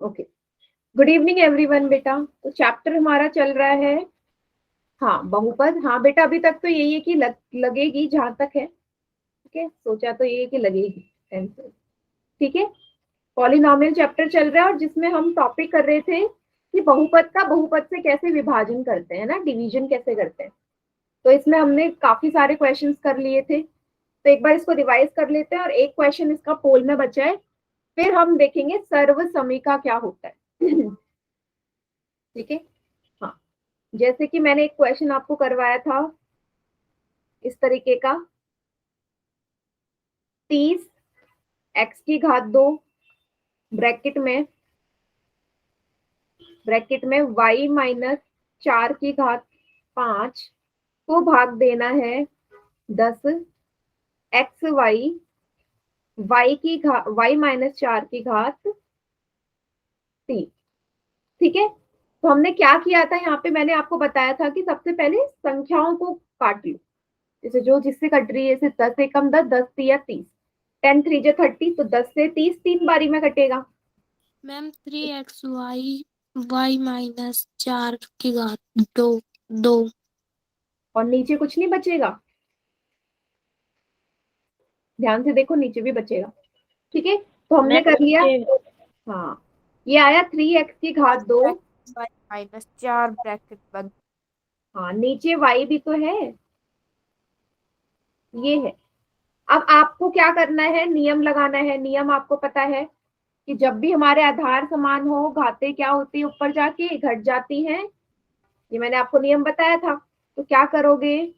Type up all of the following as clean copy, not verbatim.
Okay, good evening everyone बेटा। तो chapter हमारा चल रहा है, हाँ, बहुपद। हाँ बेटा, अभी तक तो यही है कि लगेगी जहां तक है। ओके, सोचा तो ये है कि लगेगी आंसर। ठीक है, पॉलिनोमियल चैप्टर चल रहा है और जिसमें हम टॉपिक कर रहे थे कि बहुपद का बहुपद से कैसे विभाजन करते हैं ना, डिवीजन कैसे करते हैं। तो इसमें हमने काफी सारे क्वेश्चंस कर लिए थे, तो एक बार इसको रिवाइज कर लेते हैं और एक क्वेश्चन इसका पोल में बचा है, फिर हम देखेंगे सर्वसमिका क्या होता है। ठीक है, हाँ, जैसे कि मैंने एक क्वेश्चन आपको करवाया था इस तरीके का, 30 x⁻², ब्रैकेट में y−4⁵ को भाग देना है 10 xy, y−4�3। ठीक है, तो हमने क्या किया था यहाँ पे, मैंने आपको बताया था कि सबसे पहले संख्याओं को काट लो, जैसे जो जिससे कट रही है, जैसे 10 एकम 10, 10 तिया 30, 10 3 30, तो 10 से 30 3 बारी में कटेगा। Ma'am 3xy−4⁵2। और नीचे कुछ नहीं बचेगा, ध्यान से देखो, नीचे भी बचेगा। ठीक है, तो हमने कर लिया। हाँ, ये आया 3x⁻²। y−4 ब्रैकेट बंद। हाँ, नीचे y भी तो है, ये है। अब आपको क्या करना है, नियम लगाना है। नियम आपको पता है कि जब भी हमारे आधार समान हो, घातें क्या होती है, ऊपर जाके घट जाती हैं। ये मैंने आपको नियम बताया था। तो क्या करोगे,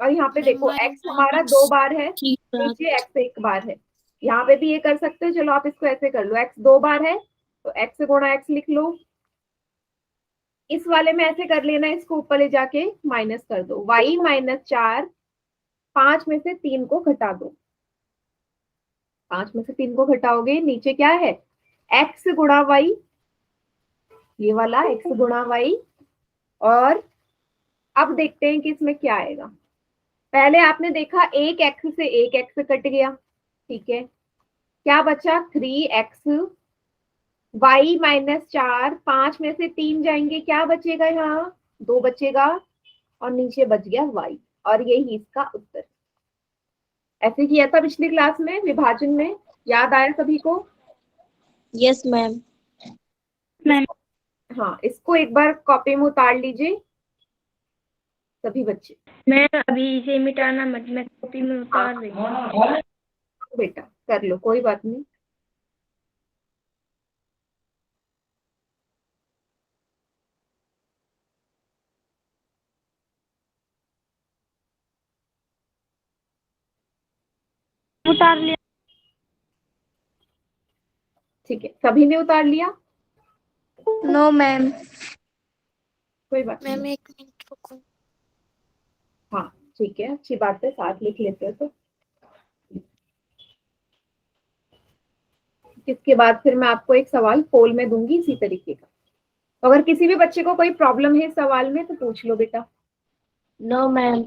और यहाँ पे मैम देखो x हमारा 2 बार है, नीचे x 1 बार है। यहाँ पे भी ये कर सकते हो, चलो आप इसको ऐसे कर लो, x 2 बार है तो x गुणा x लिख लो। इस वाले में ऐसे कर लेना, इसको ऊपर ले जाके माइनस कर दो, y−4, 5 में से 3 को घटा दो। 5 में से 3 को घटाओगे, नीचे क्या है, x गुणा y, ये वाला x गुणा y। और अब देखते हैं कि इसमें क्या आएगा। पहले आपने देखा एक x से एक x कट गया, ठीक है, क्या बचा, 3x, y−4, 5 में से 3 जाएंगे, क्या बचेगा, यहाँ 2 बचेगा, और नीचे बच गया y। और यही इसका उत्तर। ऐसे किया था पिछली क्लास में विभाजन में, याद आया सभी को? Yes ma'am. हाँ, इसको एक बार कॉपी में उतार लीजिए सभी बच्चे। मैं अभी इसे मिटाना मत, मैं कॉपी में उतार रही हूँ। बेटा कर लो, कोई बात नहीं। उतार लिया। ठीक है, सभी ने उतार लिया? No ma'am. कोई बात मैम नहीं। 1 मिनट रुको। हाँ ठीक है, अच्छी बात है, साथ लिख लेते हो तो। इसके बाद फिर मैं आपको एक सवाल पोल में दूंगी इसी तरीके का। तो अगर किसी भी बच्चे को कोई प्रॉब्लम है इस सवाल में तो पूछ लो बेटा। No ma'am.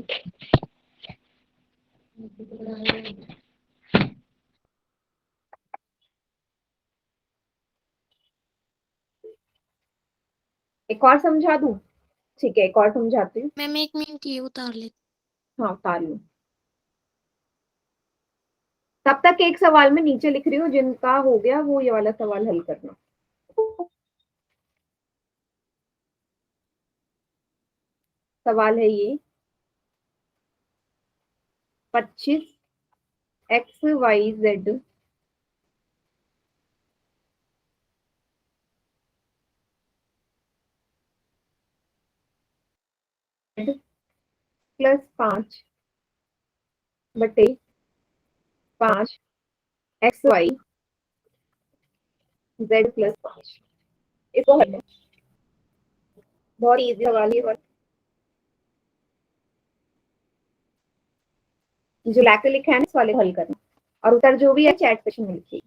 एक और समझा दूं? ठीक है, एक और समझाती हूँ। मैम 1 मिनट, ये उतार ले। हाँ, उतार लूँ। तब तक एक सवाल में नीचे लिख रही हूँ, जिनका हो गया वो ये वाला सवाल हल करना। सवाल है ये, 25 xyz +5/5 xy z +5। इसको हल है, बहुत इजी सवाल है। जो लैके लिखा है ना, इस वाले को हल करना, और उत्तर जो भी है चैट सेक्शन में लिखिए।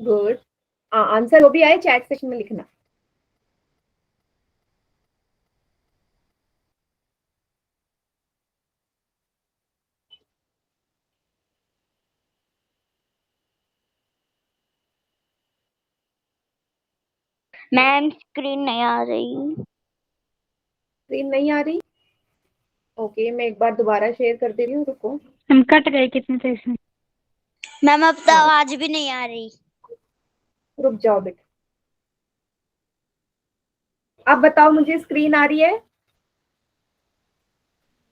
गुड। आंसर जो भी आए चैट सेक्शन में लिखना। मैम स्क्रीन नहीं आ रही। स्क्रीन नहीं आ रही? ओके, मैं एक बार दोबारा शेयर कर दे रही हूँ, रुको। हम कट गए कितने देर से। मैम अब तो हाँ। आवाज भी नहीं आ रही। रुक जाओ बेटा, अब बताओ मुझे स्क्रीन आ रही है?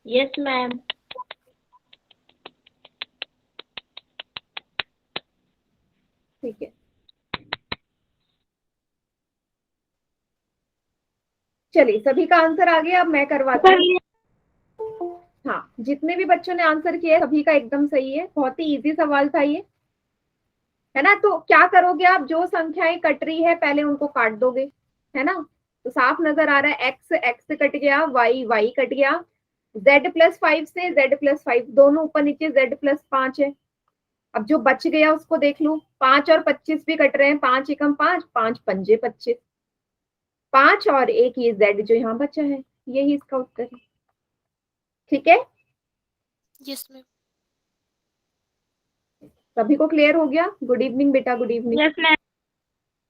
Yes ma'am. ठीक है, चलिए सभी का आंसर आ गया। अब मैं करवाती हूँ। हाँ, जितने भी बच्चों ने आंसर किया सभी का एकदम सही है। बहुत ही इजी सवाल था ये, है ना। तो क्या करोगे आप, जो संख्याएं कट रही है पहले उनको काट दोगे, है ना। तो साफ नजर आ रहा है, एक्स एक्स कट गया, वाई वाई कट गया, z+5 से z+5 दोनों ऊपर नीचे, z+5 है। अब जो बच गया उसको देख लो, 5 और 25 भी कट रहे हैं, 5 एकम 5, 5 पंजे 25, 5 और 1 ये z जो यहाँ बचा है, यही इसका उत्तर है। ठीक है, यस मैम। सभी को क्लियर हो गया? गुड इवनिंग बेटा, गुड इवनिंग। Yes ma'am.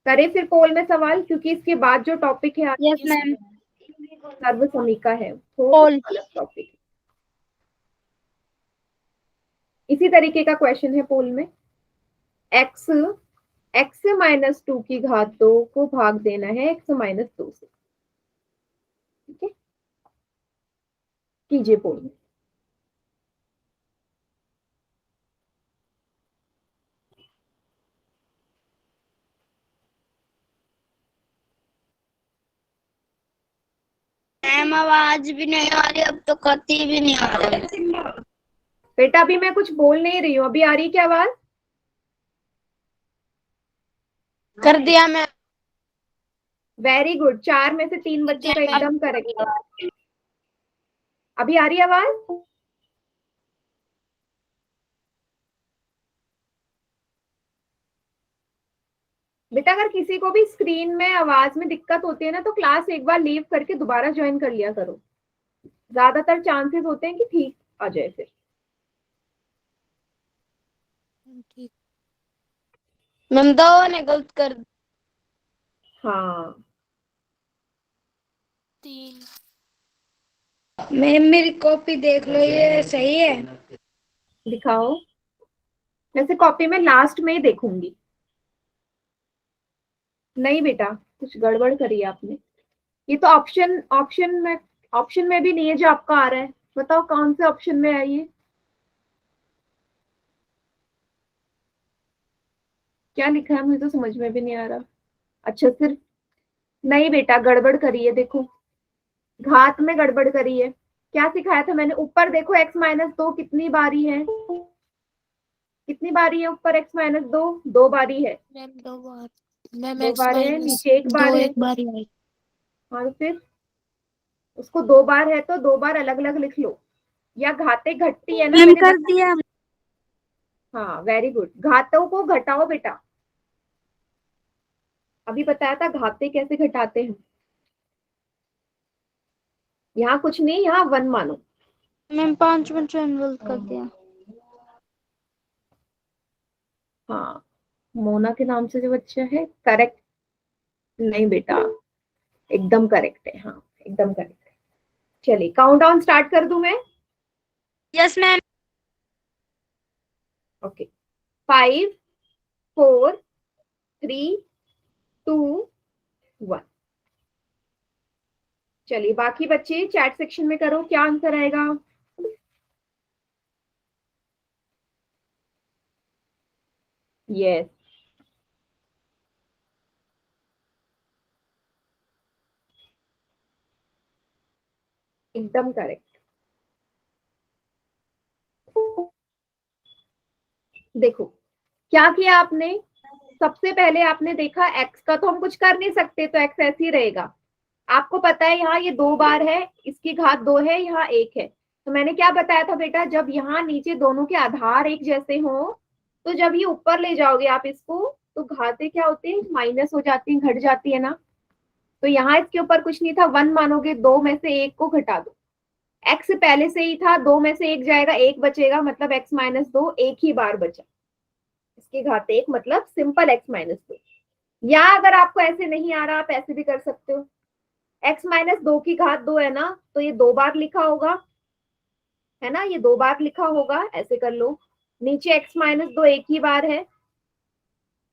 करें फिर पोल में सवाल, क्योंकि इसके बाद जो टॉपिक है यस मैम। सर्व समीका है, पोल। अलग टॉपिक। इसी तरीके का क्वेश्चन है पोल में। x x-2 की घात 2 को भाग देना है x-2 से। ठीक है, कीजिए पोल में। मैम आवाज भी नहीं आ रही, अब तो कती भी नहीं आ रही। बेटा अभी मैं कुछ बोल नहीं रही हूँ, अभी आ रही क्या आवाज? कर दिया मैं। वेरी गुड, 4 में से 3 बच्चों का एकदम करेक्ट है। अभी आ रही आवाज? बेटा अगर किसी को भी स्क्रीन में आवाज में दिक्कत होती है ना, तो क्लास एक बार लीव करके दोबारा ज्वाइन कर लिया करो, ज्यादातर चांसेस होते हैं कि ठीक आ जाए फिर। ठीक। मैम दो ने गलत कर। हाँ, 3। मैम मेरी कॉपी देख लो, ये सही है। दिखाओ। वैसे कॉपी में लास्ट में ही देखूंगी। नहीं बेटा, कुछ गड़बड़ करी है आपने। ये तो ऑप्शन में भी नहीं है जो आपका आ रहा है। बताओ कौन से ऑप्शन में है ये? क्या लिखा है, मुझे तो समझ में भी नहीं आ रहा। अच्छा, सिर्फ नहीं बेटा, गड़बड़ करी है, देखो घात में गड़बड़ करी है। क्या सिखाया था मैंने? ऊपर देखो x-2 कितनी बारी है, कितनी बारी है ऊपर x-2? 2 बारी है। मैम 2 बार। मैम 2 एक्स बार है, माइनस नीचे 1 बार 2 है। एक बार ही आई। और फिर उसको 2 बार है तो 2 बार अलग अलग लिख लो, या घाते घटती है ना, मैम मैंने कर दिया। हाँ वेरी गुड, घातों को घटाओ बेटा। अभी बताया था घाते कैसे घटाते हैं। यहाँ कुछ नहीं, यहाँ 1 मानो। मैम 5 बच्चों एनरोल कर दिया। हाँ, मोना के नाम से जो बच्चा है, करेक्ट। नहीं बेटा, एकदम करेक्ट है, हाँ एकदम करेक्ट है। चलिए काउंट डाउन स्टार्ट कर दूं मैं? Yes ma'am. ओके, 5 4 3 2 1। चलिए बाकी बच्चे चैट सेक्शन में करो, क्या आंसर आएगा? यस, एकदम करेक्ट। देखो क्या किया आपने, सबसे पहले आपने देखा x का तो हम कुछ कर नहीं सकते, तो x ऐसे ही रहेगा। आपको पता है यहाँ ये 2 बार है, इसकी घात 2 है, यहाँ 1 है। तो मैंने क्या बताया था बेटा, जब यहाँ नीचे दोनों के आधार एक जैसे हो, तो जब ये ऊपर ले जाओगे आप इसको, तो घातें क्या होती है, माइनस हो जाती है, घट जाती है ना। तो यहाँ इसके ऊपर कुछ नहीं था, 1 मानोगे, 2 में से 1 को घटा दो। x पहले से ही था, 2 में से 1 जाएगा, 1 बचेगा, मतलब x माइनस 2 एक ही बार बचा, इसकी घात 1, मतलब सिंपल x माइनस 2। या अगर आपको ऐसे नहीं आ रहा, आप ऐसे भी कर सकते हो, x माइनस 2 की घात 2 है ना, तो ये 2 बार लिखा होगा, है ना, ये 2 बार लिखा होगा, ऐसे कर लो। नीचे x माइनस 2 एक ही बार है,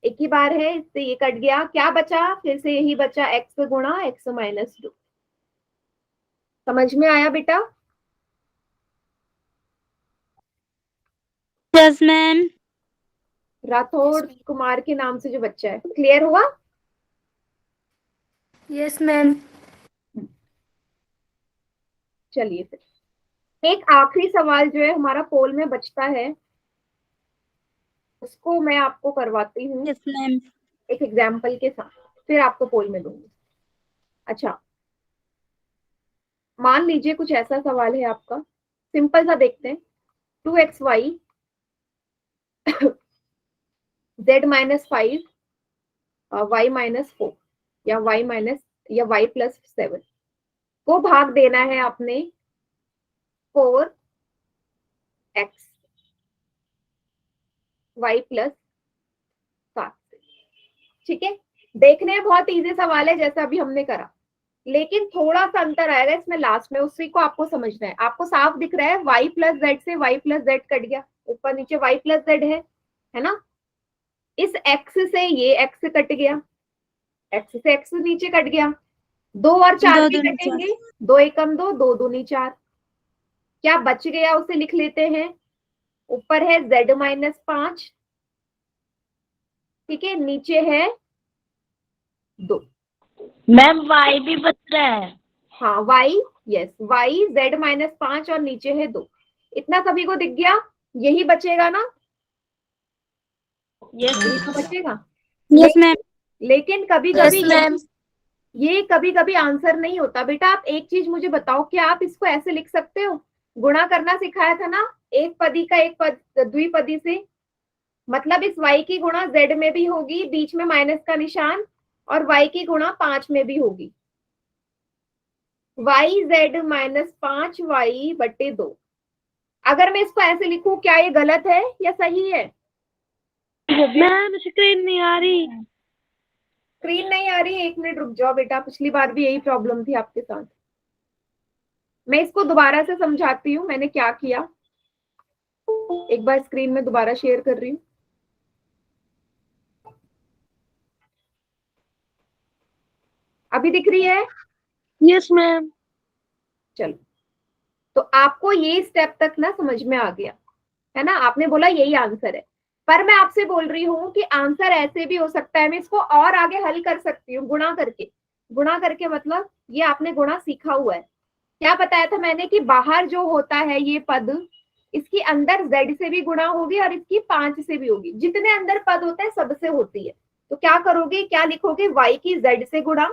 एक ही बार है, इससे ये कट गया, क्या बचा, फिर से यही बचा, x गुणा x माइनस 2। समझ में आया बेटा? Yes ma'am. राठौड़ कुमार के नाम से जो बच्चा है, क्लियर हुआ? Yes ma'am. चलिए फिर एक आखिरी सवाल जो है हमारा पोल में बचता है, उसको मैं आपको करवाती हूँ यस मैम। एक एग्जाम्पल के साथ, फिर आपको पोल में दूंगी। अच्छा, मान लीजिए कुछ ऐसा सवाल है आपका, सिंपल सा देखते हैं। 2xy z minus 5 y minus 4 या y माइनस या y प्लस 7 को भाग देना है आपने 4x y प्लस 7 से। ठीक है, देखने में बहुत इजी सवाल है जैसा अभी हमने करा, लेकिन थोड़ा सा अंतर आएगा इसमें लास्ट में, उसी को आपको समझना है। आपको साफ दिख रहा है y प्लस जेड से y प्लस जेड कट गया, ऊपर नीचे y प्लस जेड है ना। इस x से ये x कट गया, x से x नीचे कट गया, 2 और 4 दो भी दूनी कटेंगे, चार। 2 एकम 2, 2 दूनी 4। क्या बच गया उसे लिख लेते हैं, ऊपर है z माइनस 5, ठीक है, नीचे है 2। मैम वाई भी बच रहा है। हाँ y, yes y z minus 5 और नीचे है 2। इतना सभी को दिख गया, यही बचेगा ना, यही तो बचेगा। Yes ma'am. लेकिन कभी यस कभी मैम। ये कभी कभी आंसर नहीं होता बेटा। आप एक चीज मुझे बताओ, क्या आप इसको ऐसे लिख सकते हो, गुणा करना सिखाया था ना, एक पदी का एक पद द्विपदी से, मतलब इस y की गुणा z में भी होगी, बीच में माइनस का निशान, और y की गुणा 5 में भी होगी, y z माइनस 5y बटे 2। अगर मैं इसको ऐसे लिखूं, क्या ये गलत है या सही है? मैम स्क्रीन नहीं आ रही। स्क्रीन नहीं आ रही, एक मिनट रुक जाओ बेटा, पिछली बार भी यही प्रॉब्लम थी आपके साथ। मैं इसको दोबारा से समझाती हूँ मैंने क्या किया, एक बार स्क्रीन में दोबारा शेयर कर रही हूँ। अभी दिख रही है? Yes ma'am. चलो, तो आपको ये स्टेप तक ना समझ में आ गया है ना, आपने बोला यही आंसर है, पर मैं आपसे बोल रही हूँ कि आंसर ऐसे भी हो सकता है, मैं इसको और आगे हल कर सकती हूँ, गुणा करके। गुणा करके मतलब ये आपने गुणा सीखा हुआ है। क्या बताया था मैंने कि बाहर जो होता है ये पद, इसकी अंदर z से भी गुणा होगी और इसकी 5 से भी होगी, जितने अंदर पद होते हैं सबसे होती है। तो क्या करोगे, क्या लिखोगे, y की z से गुणा,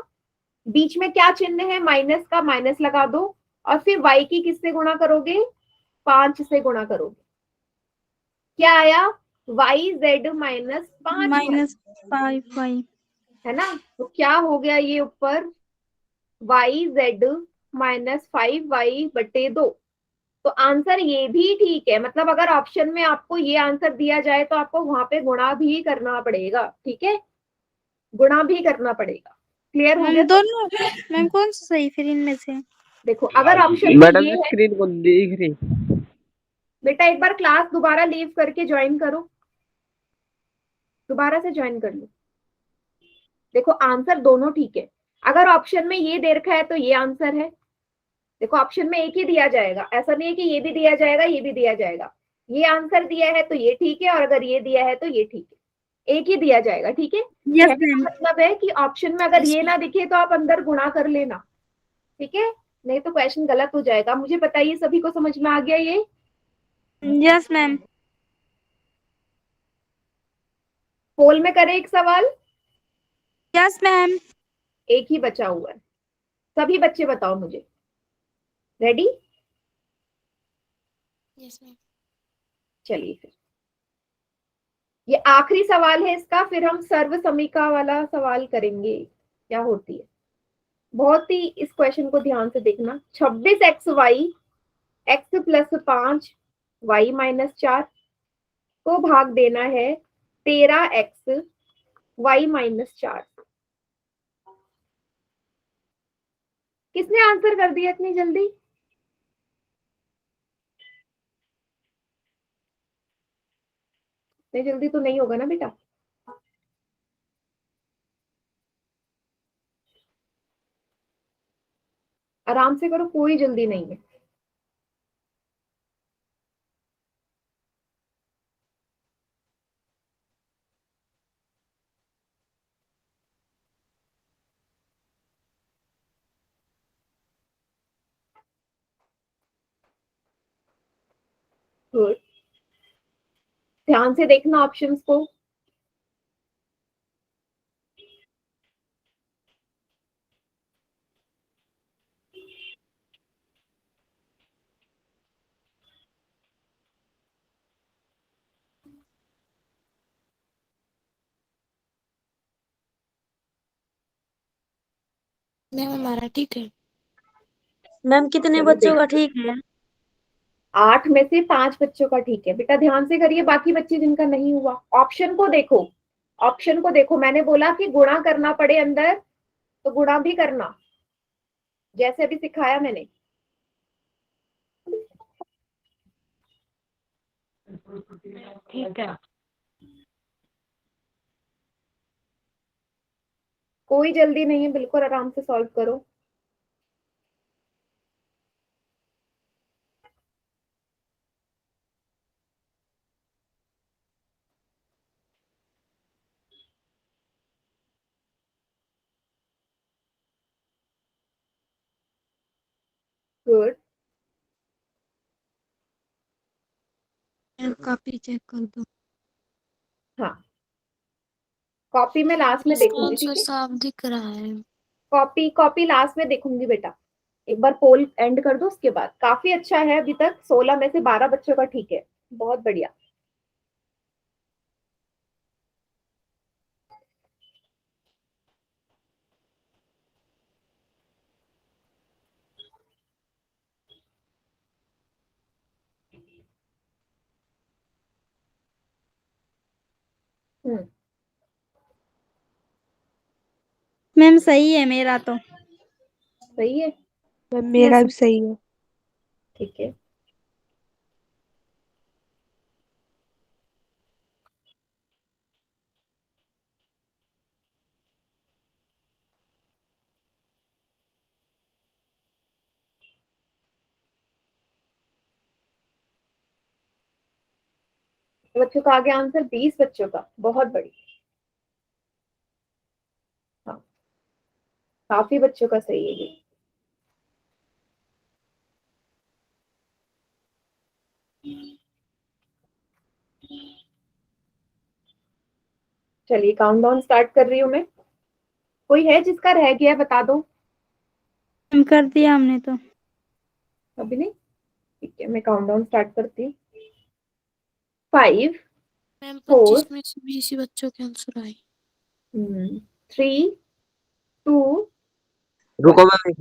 बीच में क्या चिन्ह है, माइनस का, माइनस लगा दो, और फिर y की किससे गुणा करोगे, 5 से गुणा करोगे। क्या आया, y z minus 5, minus 5y। है ना। तो क्या हो गया ये ऊपर, y z माइनस 5y बटे 2। तो आंसर ये भी ठीक है, मतलब अगर ऑप्शन में आपको ये आंसर दिया जाए तो आपको वहां पे गुणा भी करना पड़ेगा, ठीक है, गुणा भी करना पड़ेगा। क्लियर हो गया? मैम दोनों। मैम कौन सा सही फिर इनमें से? देखो अगर ऑप्शन में मैडम ये जी है, स्क्रीन को दिख रही। बेटा एक बार क्लास दोबारा लीव करके ज्वाइन करो, दोबारा से ज्वाइन कर लो। देखो आंसर दोनों ठीक है, अगर ऑप्शन में ये दे रखा है तो ये आंसर है। देखो ऑप्शन में एक ही दिया जाएगा, ऐसा नहीं है कि ये भी दिया जाएगा ये भी दिया जाएगा। ये आंसर दिया है तो ये ठीक है, और अगर ये दिया है तो ये ठीक है, एक ही दिया जाएगा, ठीक है। यस कहने का मैम। मतलब है कि ऑप्शन में अगर ये ना दिखे तो आप अंदर गुणा कर लेना, ठीक है, नहीं तो क्वेश्चन गलत हो जाएगा। मुझे बताइए सभी को समझ में आ गया ये? Yes ma'am. पोल में करें एक सवाल, यस मैम। एक ही बचा हुआ है, सभी बच्चे बताओ मुझे, रेडी? Yes ma'am. चलिए फिर ये आखिरी सवाल है इसका, फिर हम सर्व समीका वाला सवाल करेंगे क्या होती है। बहुत ही इस क्वेश्चन को ध्यान से देखना। 26xy x+5 y-4 को भाग देना है 13x y-4। किसने आंसर कर दिया इतनी जल्दी? इतनी जल्दी तो नहीं होगा ना बेटा। आराम से करो, कोई जल्दी नहीं है। गुड, ध्यान से देखना ऑप्शंस को। मैम हमारा ठीक है। मैम कितने चलो बच्चों का देखते, ठीक है? 8 में से 5 बच्चों का ठीक है। बेटा ध्यान से करिए, बाकी बच्चे जिनका नहीं हुआ ऑप्शन को देखो। ऑप्शन को देखो, मैंने बोला कि गुणा करना पड़े अंदर तो गुणा भी करना, जैसे अभी सिखाया मैंने। ठीक है। कोई जल्दी नहीं है, बिल्कुल आराम से सॉल्व करो। गुड, मैम कॉपी चेक कर दो। हाँ कॉपी में लास्ट में इसका देखूंगी, आंसर ठीक है। साफ दिख रहा है। कॉपी कॉपी लास्ट में देखूंगी बेटा। एक बार पोल एंड कर दो उसके बाद। काफी अच्छा है, अभी तक 16 में से 12 बच्चों का ठीक है। बहुत बढ़िया। हम्म, मैम सही है मेरा तो। सही है, मैम मेरा भी सही है। ठीक है। बच्चों का आगे आंसर 20 बच्चों का, बहुत बड़ी। हाँ काफी बच्चों का सही है ये। चलिए काउंटडाउन स्टार्ट कर रही हूँ मैं। कोई है जिसका रह गया है, बता दो। मैम कर दिया हमने तो। अभी नहीं, ठीक है मैं काउंटडाउन स्टार्ट करती हूँ। 5 मैम 4 25 में से 20 ही बच्चों के आंसर आए। 3 2 रुको मैम।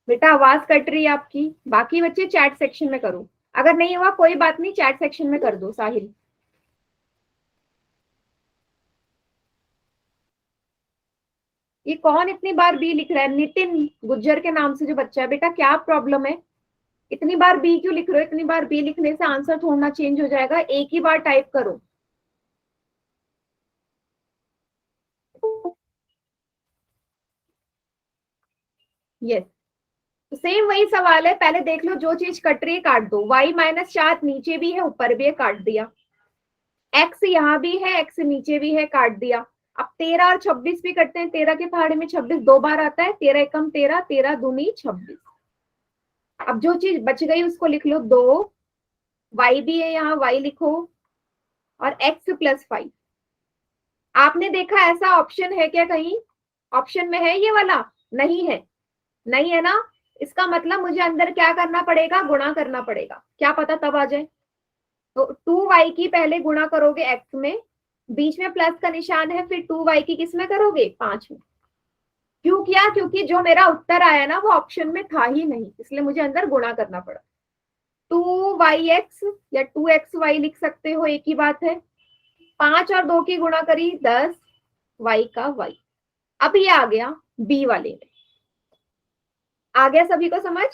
बेटा आवाज कट रही है आपकी। बाकी बच्चे चैट सेक्शन में करो, अगर नहीं हुआ कोई बात नहीं, चैट सेक्शन में कर दो। साहिल, ये कौन इतनी बार बी लिख रहा है? नितिन गुज्जर के नाम से जो बच्चा है, बेटा क्या प्रॉब्लम है? इतनी बार बी क्यों लिख रहे हो? इतनी बार बी लिखने से आंसर थोड़ा चेंज हो जाएगा, एक ही बार टाइप करो। यस, तो सेम वही सवाल है। पहले देख लो, जो चीज कट रही है काट दो। y-4 नीचे भी है ऊपर भी है, काट दिया। x यहाँ भी है, x नीचे भी है, काट दिया। अब 13 और 26 भी करते हैं। 13 के पहाड़े में 26 दो बार आता है। 13 एकम 13, 13 दूनी 26। अब जो चीज बच गई उसको लिख लो 2। y भी है यहाँ, y लिखो। और x+5। आपने देखा ऐसा ऑप्शन है क्या कहीं? ऑप्शन में है ये वाला? नहीं है, नहीं है ना। इसका मतलब मुझे अंदर क्या करना पड़ेगा, गुणा करना पड़ेगा, क्या पता तब आ जाए। तो 2y की पहले गुणा करोगे x में, बीच में प्लस का निशान है, फिर 2y की किस में करोगे, 5 में। क्यों किया, क्योंकि जो मेरा उत्तर आया ना वो ऑप्शन में था ही नहीं, इसलिए मुझे अंदर गुणा करना पड़ा। 2yx या 2xy लिख सकते हो, एक ही बात है। 5 और 2 की गुणा करी 10, y का y। अब ये आ गया b वाले में, आ गया सभी को समझ।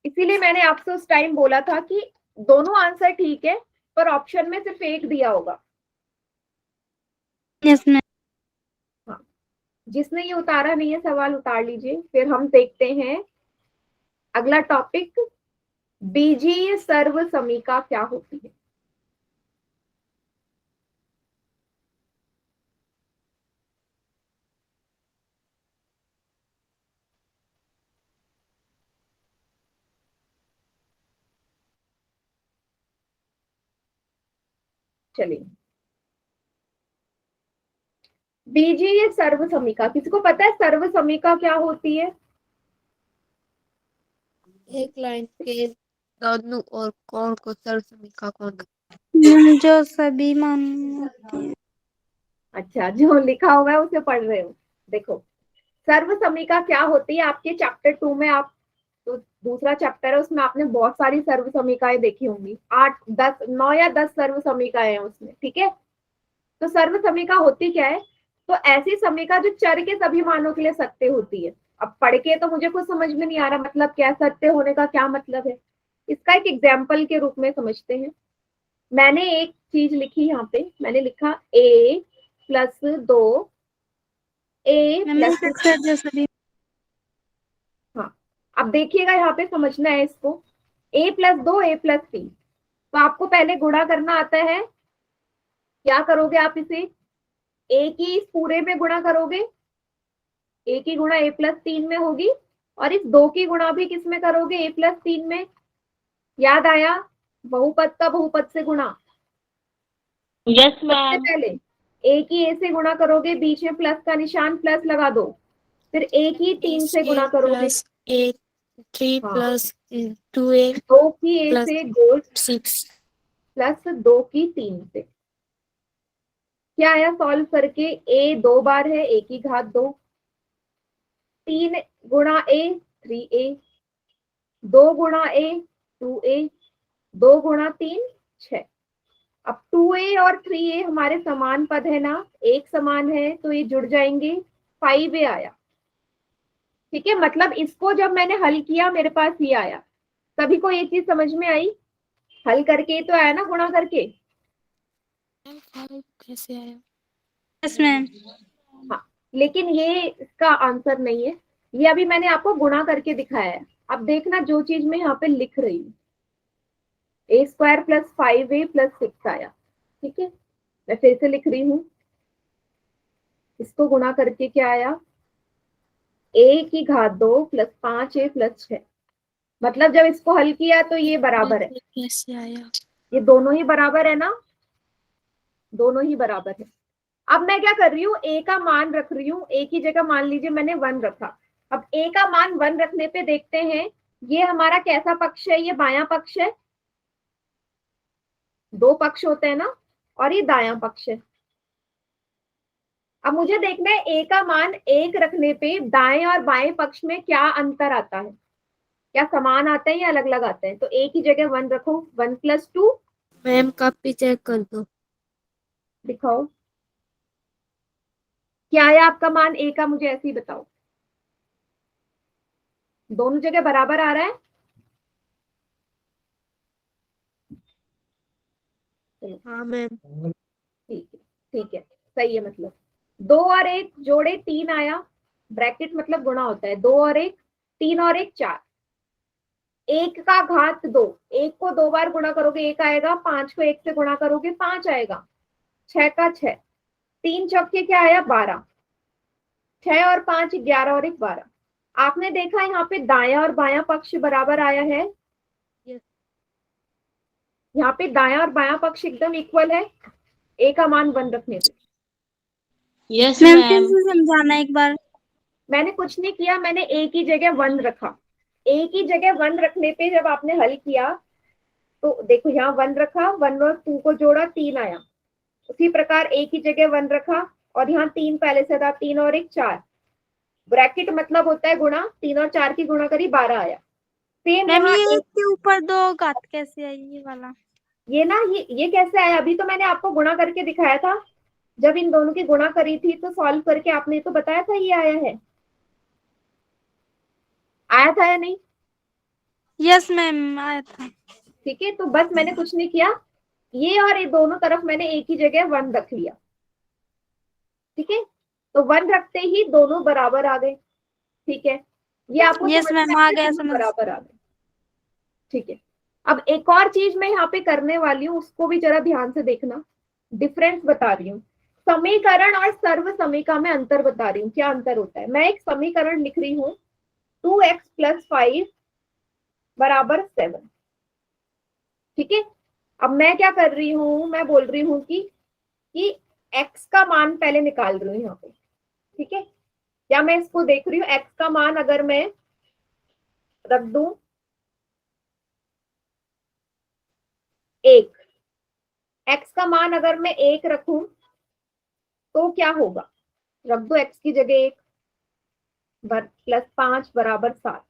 इसीलिए मैंने आपसे उस टाइम बोला था कि दोनों आंसर ठीक है, पर ऑप्शन में सिर्फ एक दिया होगा। Yes ma'am. हाँ, जिसने ये उतारा नहीं है सवाल उतार लीजिए। फिर हम देखते हैं अगला टॉपिक, बीजीय सर्व समीका क्या होती है। चलिए, बीजीय सर्व समीका, किसी को पता है सर्व समीका क्या होती है? एक लाइन के दोनों और कोण को सर्व समीका कौन जो सभी मान होती है। अच्छा, जो लिखा हुआ है उसे पढ़ रहे हो। देखो, सर्व समीका क्या होती है, आपके चैप्टर 2 में, आप तो दूसरा चैप्टर है उसमें आपने बहुत सारी सर्व समीकाएं देखी होंगी, 8 10 9 या 10 सर्व समीकाएं हैं उसमें, ठीक है। तो सर्व समीका होती क्या है, तो ऐसी समीका जो चर के सभी मानों के लिए सत्य होती है। अब पढ़ के तो मुझे कुछ समझ में नहीं आ रहा, मतलब क्या सत्य होने का क्या मतलब है, इसका एक एग्जाम्पल के रूप में समझते हैं। मैंने एक चीज लिखी यहाँ पे, मैंने लिखा a plus 2 a ma'am plus, जो सभी। हाँ अब देखिएगा यहाँ पे समझना है इसको, a प्लस 2 a प्लस 3। तो आपको पहले गुणा करना आता है, क्या करोगे आप इसे, a की इस पूरे में गुणा करोगे, a की गुणा a प्लस 3 में होगी, और इस 2 की गुणा भी किस में करोगे, a प्लस 3 में। याद आया, बहुपद का बहुपद से गुणा। यस सबसे मैम। पहले a की a से गुणा करोगे, बीच में प्लस का निशान, प्लस लगा दो। फिर a की 3 से गुणा करोगे, प्लस 8 3 हाँ, प्लस 2a 2 की a प्लस से गोल 6 प्लस 2 की 3 से। क्या आया सॉल्व करके, a 2 बार है, a की घात 2, 3 गुणा a 3a, 2 गुणा a 2a, 2 गुणा 3 6। अब 2a और 3a हमारे समान पद है ना, एक समान है तो ये जुड़ जाएंगे, 5a आया, ठीक है। मतलब इसको जब मैंने हल किया मेरे पास ये आया। सभी को ये चीज समझ में आई, हल करके तो आया ना, गुणा करके। कैसे आया? Yes ma'am. हाँ, लेकिन ये इसका आंसर नहीं है, ये अभी मैंने आपको गुणा करके दिखाया है। अब देखना जो चीज मैं यहाँ पे लिख रही हूँ, a² प्लस 5a प्लस 6 आया, ठीक है। मैं फिर से लिख रही हूँ, इसको गुणा करके क्या आया, a की घात 2 प्लस 5a प्लस 6। मतलब जब इसको हल किया तो ये बराबर है, कैसे आया? ये दोनों ही बराबर है ना, दोनों ही बराबर है। अब मैं क्या कर रही हूँ, a का मान रख रही हूँ, a की जगह मान लीजिए मैंने 1 रखा। अब a का मान 1 रखने पे देखते हैं, ये हमारा कैसा पक्ष है, ये बायां पक्ष है, दो पक्ष होते हैं ना, और ये दायां पक्ष है। अब मुझे देखना है a का मान 1 रखने पे दाएं और बाएं पक्ष में क्या अंतर आता है, क्या समान आते हैं या अलग अलग आते हैं। तो a की जगह 1 रखो, 1 प्लस 2, मैम कॉपी चेक कर दो। दिखाओ क्या आया आपका मान a का, मुझे ऐसे ही बताओ। दोनों जगह बराबर आ रहा है, हाँ मैम। ठीक है, ठीक है, सही है। मतलब 2 और 1 जोड़े 3 आया, ब्रैकेट मतलब गुणा होता है, 2 और 1 3 और 1 4, 1 का घात 2, 1 को 2 बार गुणा करोगे 1 आएगा, 5 को 1 से गुणा करोगे 5 आएगा, 6 का 6, 3 चौके क्या आया 12, 6 और 5 11 और 1 12। आपने देखा यहाँ पे दायां और बायां पक्ष बराबर आया है, यहाँ पे दायां और बायां पक्ष एकदम इक्वल है, a का मान 1 रखने पे। यस मैम फिर मैम। से समझाना एक बार। मैंने कुछ नहीं किया, मैंने ए की जगह 1 रखा। ए की जगह 1 रखने पे जब आपने हल किया तो देखो यहाँ 1 रखा, 1 और 2 को जोड़ा 3 आया। उसी प्रकार ए की जगह 1 रखा और यहाँ 3 पहले से था, 3 और 1 4। ब्रैकेट मतलब होता है गुणा, 3 और 4 की गुणा करी 12 आया। सेम मैम यहाँ ये एक, एक के ऊपर 2 घात कैसे आई ये वाला? ये ना ये कैसे आया, अभी तो मैंने आपको गुणा करके दिखाया था। जब इन दोनों की गुणा करी थी तो सॉल्व करके आपने तो बताया था ये आया है, आया था या नहीं? यस मैम आया था। ठीक है, तो बस मैंने कुछ नहीं किया, ये और ये दोनों तरफ मैंने एक ही जगह 1 रख लिया। ठीक है, तो 1 रखते ही दोनों बराबर आ गए। ठीक है, ये आपको यस समझ मैम में आ आया, गया दोनों समझ। बराबर आ गए। ठीक है, अब एक और चीज मैं यहाँ पे करने वाली हूँ, उसको भी जरा ध्यान से देखना। डिफरेंस बता रही हूँ, समीकरण और सर्व समीका में अंतर बता रही हूँ, क्या अंतर होता है। मैं एक समीकरण लिख रही हूँ 2x + 5 = 7। ठीक है, अब मैं क्या कर रही हूँ, मैं बोल रही हूँ कि x का मान पहले निकाल रही हूँ यहाँ पे। ठीक है, या मैं इसको देख रही हूँ, x का मान अगर मैं रख दूं 1, x का मान अगर मैं 1 रखूं तो क्या होगा, रख दो x की जगह 1 + 5 = 7।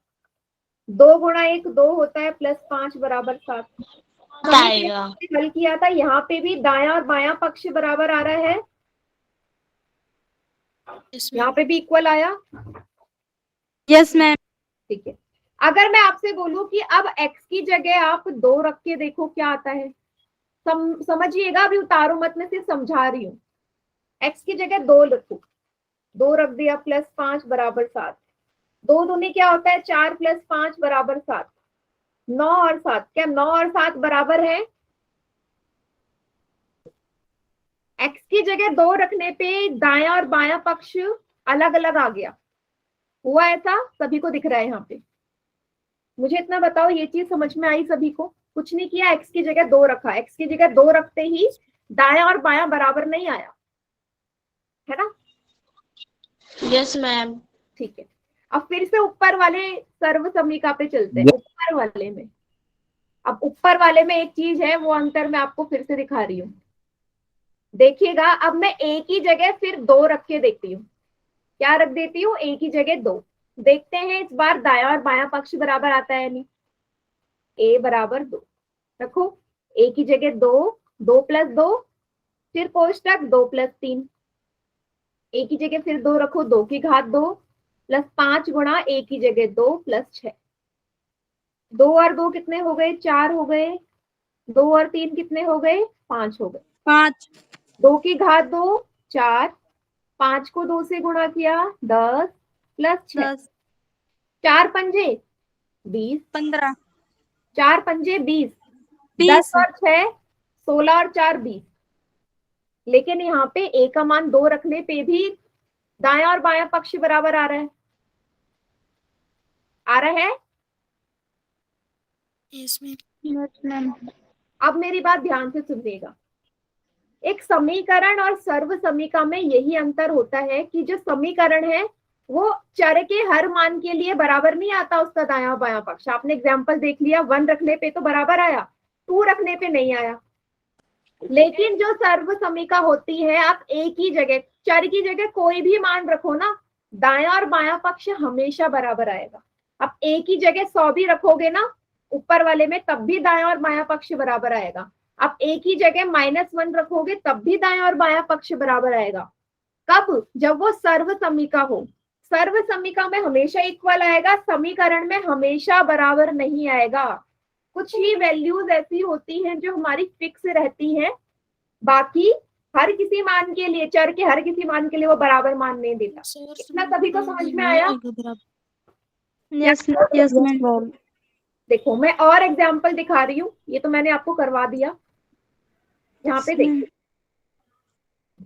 2 गुणा 1 2 होता है, +5 = 7। आएगा। हल किया था, यहाँ पे भी दायां और बायां पक्ष बराबर आ रहा है, यहाँ पे भी इक्वल आया। Yes ma'am. ठीक है, अगर मैं आपसे बोलूं कि अब x की जगह आप 2 रख के देखो क्या आता है, समझिएगा, अभी उतारो मत, मैं सिर्फ समझा रही हूँ। x की जगह 2 रखो, 2 रख दिया, +5 = 7। 2 दूनी क्या होता है, 4 + 5 = 7। 9 और 7, क्या 9 और 7 बराबर है? x की जगह 2 रखने पे दायां और बायां पक्ष अलग अलग आ गया, हुआ ऐसा? सभी को दिख रहा है यहाँ पे? मुझे इतना बताओ, ये चीज समझ में आई सभी को? कुछ नहीं किया, x की जगह 2 रखा, x की जगह 2 रखते ही दायां और बायां बराबर नहीं आया, है ना? Yes ma'am. ठीक है, अब फिर से ऊपर वाले सर्व समीका पे चलते हैं। ऊपर वाले में, अब ऊपर वाले में एक चीज है, वो अंतर मैं आपको फिर से दिखा रही हूँ। देखिएगा, अब मैं a की जगह फिर 2 रख के देखती हूँ, क्या रख देती हूँ, a की जगह 2। देखते हैं इस बार दायां और बायां पक्ष बराबर आता है नहीं। a = 2 रखो, a की जगह 2, 2 + 2, फिर कोष्टक 2 + 3, a की जगह फिर 2 रखो, 2 की घात 2 + 5 गुणा a की जगह 2 + 6। 2 और 2 कितने हो गए, 4 हो गए। 2 और 3 कितने हो गए, 5 हो गए। 5 2 की घात 2 4, 5 को 2 से गुणा किया 10 + 6, 10 4 पंजे 20, 15 4 पंजे 20, 10 20 और 6 16 और 4 20। लेकिन यहाँ पे a का मान 2 रखने पे भी दायां और बायां पक्ष बराबर आ रहा है, आ रहा है? Yes ma'am. अब मेरी बात ध्यान से सुनिएगा, एक समीकरण और सर्व समीका में यही अंतर होता है कि जो समीकरण है वो चर के हर मान के लिए बराबर नहीं आता, उसका दायां बायां पक्ष। आपने एग्जांपल देख लिया, 1 रखने पे तो बराबर आया, 2 रखने पे नहीं आया। लेकिन जो सर्व समीका होती है, आप एक ही जगह चर की जगह कोई भी मान रखो ना, दायां और बायां पक्ष हमेशा बराबर आएगा। आप एक ही जगह 100 भी रखोगे ना ऊपर वाले में, तब भी दायां और बायां पक्ष बराबर आएगा। आप एक ही जगह -1 रखोगे तब भी दायां और बायां पक्ष बराबर आएगा। कब? जब वो सर्व समीका हो। सर्व समीका में हमेशा इक्वल आएगा, समीकरण में हमेशा बराबर नहीं आएगा। कुछ ही वैल्यूज ऐसी होती हैं जो हमारी फिक्स रहती हैं, बाकी हर किसी मान के लिए, चर के हर किसी मान के लिए वो बराबर मान नहीं देता। इतना सभी को समझ में आया? Yes yes ma'am. देखो, मैं और एग्जांपल दिखा रही हूँ, ये तो मैंने आपको करवा दिया। यहाँ पे देखिए,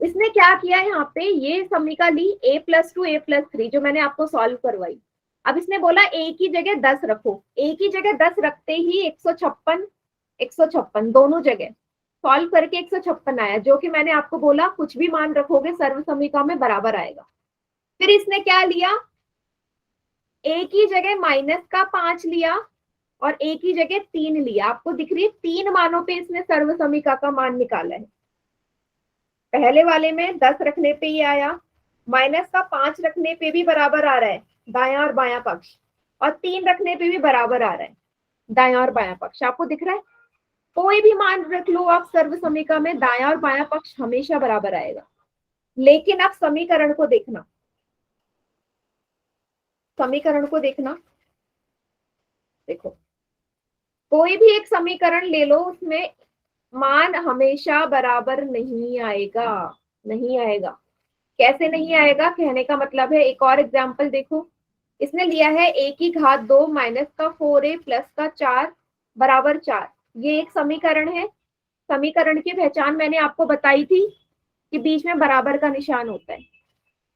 इसने क्या किया, यहाँ पे ये समीका ली a + 2 a + 3 जो मैंने आपको सॉल्व करवाई। अब इसने बोला a की जगह 10 रखो, a की जगह 10 रखते ही 156 दोनों जगह। सॉल्व करके 156 आया, जो कि मैंने आपको बोला कुछ भी मान रखोगे सर्व समीकरण में बराबर आएगा। फिर इसने क्या लिया, a की जगह -5 लिया और a की जगह 3 लिया। आपको दिख रही है 3 मानों पे इसने सर्व समीकरण का मान निकाला है। पहले वाले में 10 रखने पे ये आया, -5 रखने पे भी बराबर आ रहा है दायां और बायां पक्ष, और 3 रखने पे भी बराबर आ रहा है दायां और बायां पक्ष। आपको दिख रहा है, कोई भी मान रख लो आप सर्व समीकरण में, दायां और बायां पक्ष हमेशा बराबर आएगा। लेकिन आप समीकरण को देखना, समीकरण को देखना, देखो कोई भी एक समीकरण ले लो, उसमें मान हमेशा बराबर नहीं आएगा, नहीं आएगा। कैसे नहीं आएगा, कहने का मतलब है, एक और एग्जांपल देखो, इसने लिया है a की घात 2 -4a + 4 = 4। ये एक समीकरण है। समीकरण की पहचान मैंने आपको बताई थी कि बीच में बराबर का निशान होता है।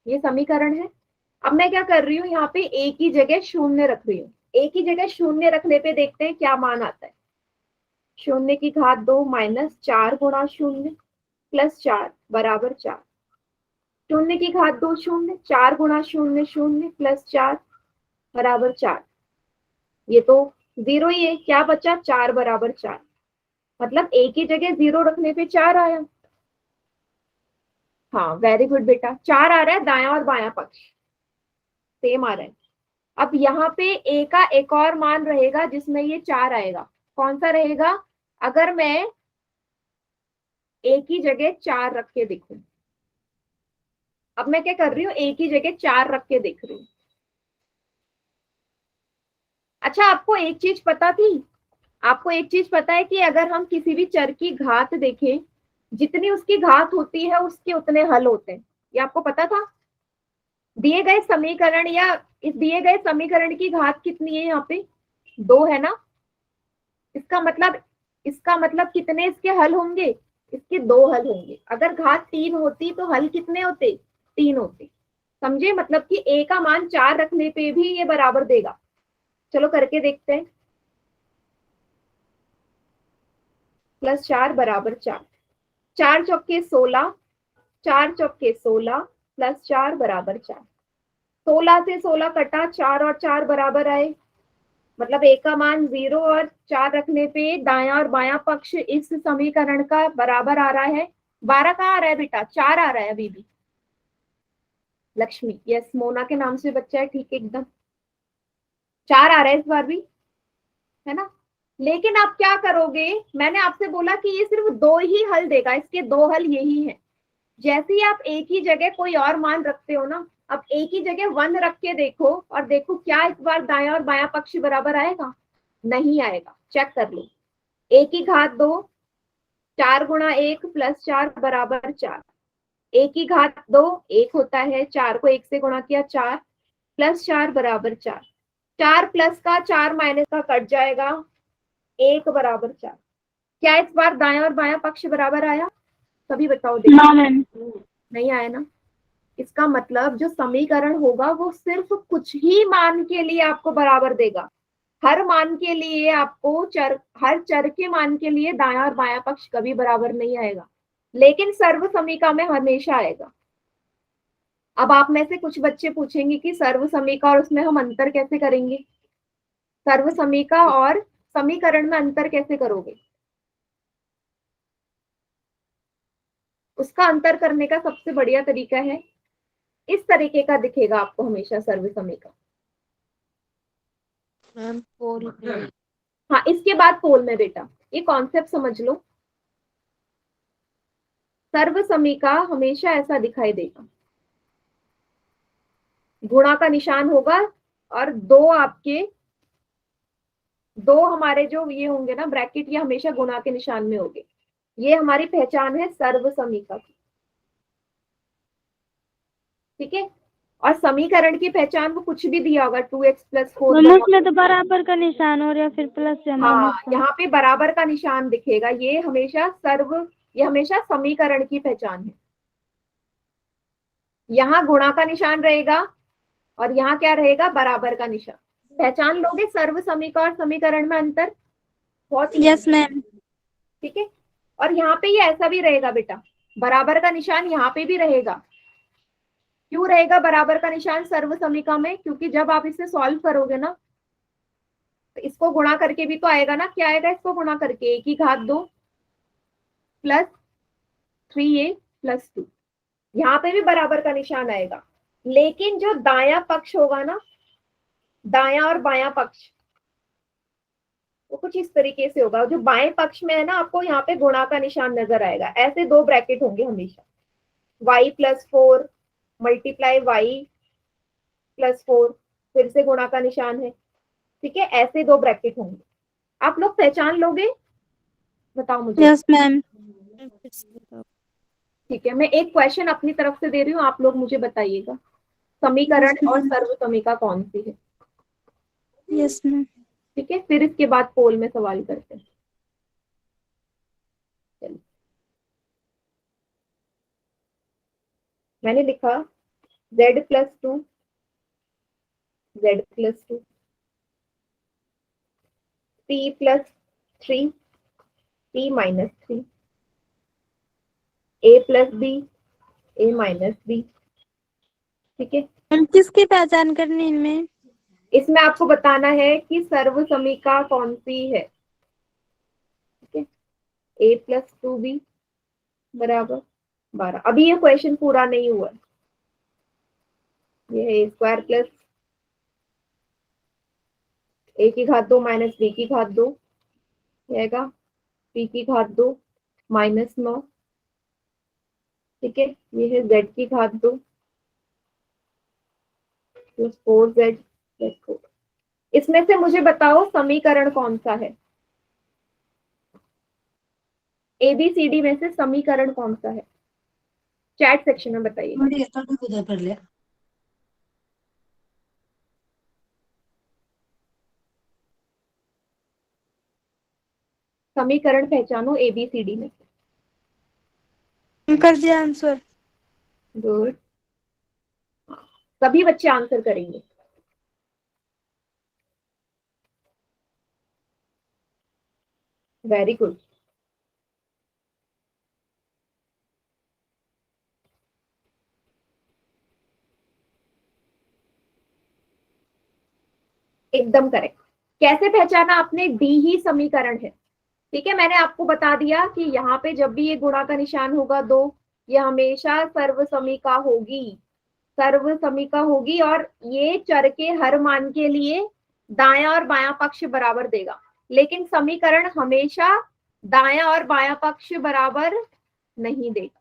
ये समीकरण है। अब मैं क्या कर रही हूँ, यहाँ पे a की जगह 0 रख रही हूँ। a की जगह 0 रखने पे देखते हैं क्या मान आता है। 0 की घात 2 -4 × 0 + 4 = 4। 0 की घात 2 0, 4 × 0 0 + 4 = 4। ये तो 0 ही है, क्या बचा, 4 = 4। मतलब a की जगह 0 रखने पे 4 आया। हाँ वेरी गुड बेटा, 4 आ रहा है दायां और बायां पक्ष सेम आ रहा है। अब यहाँ पे a का एक और मान रहेगा जिसमें ये 4 आएगा। कौन सा रहेगा, अगर मैं a की जगह 4 रख के देखूं, अब मैं क्या कर रही हूँ, a की जगह 4 रख के देख रही हूँ। अच्छा आपको एक चीज पता थी, आपको एक चीज पता है कि अगर हम किसी भी चर की घात देखें, जितनी उसकी घात होती है उसके उतने हल होते हैं। ये आपको पता था? दिए गए समीकरण या इस दिए गए समीकरण की घात कितनी है, यहाँ पे 2 है ना। इसका मतलब कितने इसके हल होंगे, इसके 2 हल होंगे। अगर घात 3 होती तो हल कितने होते, 3 होते। समझे, मतलब कि a का मान 4 रखने पे भी ये बराबर देगा। चलो करके देखते हैं। +4 = 4, 4 चौके 16, 4 चौके 16 +4 = 4। 16 से 16 कटा, 4 और 4 बराबर आए, मतलब a का मान 0 और 4 रखने पे दायां और बायां पक्ष इस समीकरण का बराबर आ रहा है। 12 कहाँ आ रहा है बेटा, 4 आ रहा है अभी भी। लक्ष्मी, यस, मोना के नाम से बच्चा है, ठीक है एकदम, 4 आ रहा है इस बार भी, है ना। लेकिन आप क्या करोगे, मैंने आपसे बोला कि ये सिर्फ 2 ही हल देगा, इसके 2 हल यही हैं। जैसे ही आप a की जगह कोई और मान रखते हो ना, अब a की जगह 1 रख के देखो और देखो क्या इस बार दायां और बायां पक्ष बराबर आएगा, नहीं आएगा। चेक कर लो, a की घात 2, 4 × 1 + 4 = 4। a की घात 2 1 होता है, 4 को 1 से गुणा किया 4 + 4 = 4। 4 प्लस का 4 माइनस का कट जाएगा, 1 = 4। क्या इस बार दायां और बायां पक्ष बराबर आया, सभी बताओ देखो। नहीं आया ना। इसका मतलब जो समीकरण होगा वो सिर्फ कुछ ही मान के लिए आपको बराबर देगा। हर मान के लिए आपको हर चर के मान के लिए दायां और बायां पक्ष कभी बराबर नहीं आएगा, लेकिन सर्व समीकरण में हमेशा आएगा। अब आप में से कुछ बच्चे पूछेंगे कि सर्व समीकरण और उसमें हम अंतर कैसे करेंगे, सर्व समीकरण और समीकरण में अंतर कैसे करोगे। उसका अंतर करने का सबसे बढ़िया तरीका है, इस तरीके का दिखेगा आपको हमेशा सर्व समीकरण। मैम पोल में। हाँ इसके बाद पोल में बेटा, ये कॉन्सेप्ट समझ लो। सर्व समीकरण हमेशा ऐसा दिखाई देगा, गुणा का निशान होगा और दो हमारे जो ये होंगे ना ब्रैकेट, ये हमेशा गुणा के निशान में होंगे। ये हमारी पहचान है सर्व समीकरण की, ठीक है। और समीकरण की पहचान वो कुछ भी दिया होगा, 2x + 4। उसमें तो बराबर का निशान और या फिर प्लस या हाँ माइनस का। यहाँ पे बराबर का निशान दिखेगा, ये हमेशा समीकरण की पहचान है। यहाँ गुणा का निशान रहेगा और यहाँ क्या रहेगा, बराबर का निशान। पहचान लोगे सर्व समीकरण और समीकरण में अंतर, बहुत यस मैम। ठीक है। और यहाँ पे ये ऐसा भी रहेगा बेटा, बराबर का निशान यहाँ पे भी रहेगा। क्यों रहेगा बराबर का निशान सर्व समीका में? क्योंकि जब आप इसे सॉल्व करोगे ना, तो इसको गुणा करके भी तो आएगा ना। क्या आएगा इसको गुणा करके? a की घात 2 प्लस 3a प्लस 2, यहाँ पे भी बराबर का निशान आएगा। लेकिन जो दाया पक्ष होगा ना, दाया और बायां पक्ष, वो कुछ इस तरीके से होगा। जो बाएं पक्ष में है ना, आपको यहाँ पे गुणा का निशान नजर आएगा। ऐसे दो ब्रैकेट होंगे हमेशा, y+4 मल्टीप्लाई y+4, फिर से गुणा का निशान है। ठीक है, ऐसे दो ब्रैकेट होंगे। आप लोग पहचान लोगे? बताओ मुझे। Yes ma'am. ठीक है, मैं एक क्वेश्चन अपनी तरफ से दे रही हूँ, आप लोग मुझे बताइएगा समीकरण और सर्वसमीका कौन सी है। Yes ma'am. ठीक है, फिर इसके बाद पोल में सवाल करते हैं। चलिए, मैंने लिखा z+2 z+2 p+3 p-3 a+b a-b। ठीक है, हम किसकी पहचान करनी है इनमें? इसमें आपको बताना है कि सर्वसमीका कौन सी है। ठीक है, a+2b बराबर 12। अभी ये क्वेश्चन पूरा नहीं हुआ। ये है a² प्लस a की घात 2 माइनस b की घात 2, आएगा p की घात 2 -9। ठीक है, ये है z की घात 2 प्लस 4z प्लस 4। इसमें से मुझे बताओ समीकरण कौन सा है? ABCD में से समीकरण कौन सा है? चैट सेक्शन में बताइए। समीकरण पहचानो ABCD में से। कर दिया आंसर। गुड, सभी बच्चे आंसर करेंगे। Very good. एकदम करेक्ट। कैसे पहचाना आपने? डी ही समीकरण है। ठीक है, मैंने आपको बता दिया कि यहाँ पे जब भी ये गुणा का निशान होगा 2, ये हमेशा सर्वसमीका होगी, सर्वसमीका होगी। और ये चर के हर मान के लिए दायां और बायां पक्ष बराबर देगा। लेकिन समीकरण हमेशा दायां और बायां पक्ष बराबर नहीं देगा,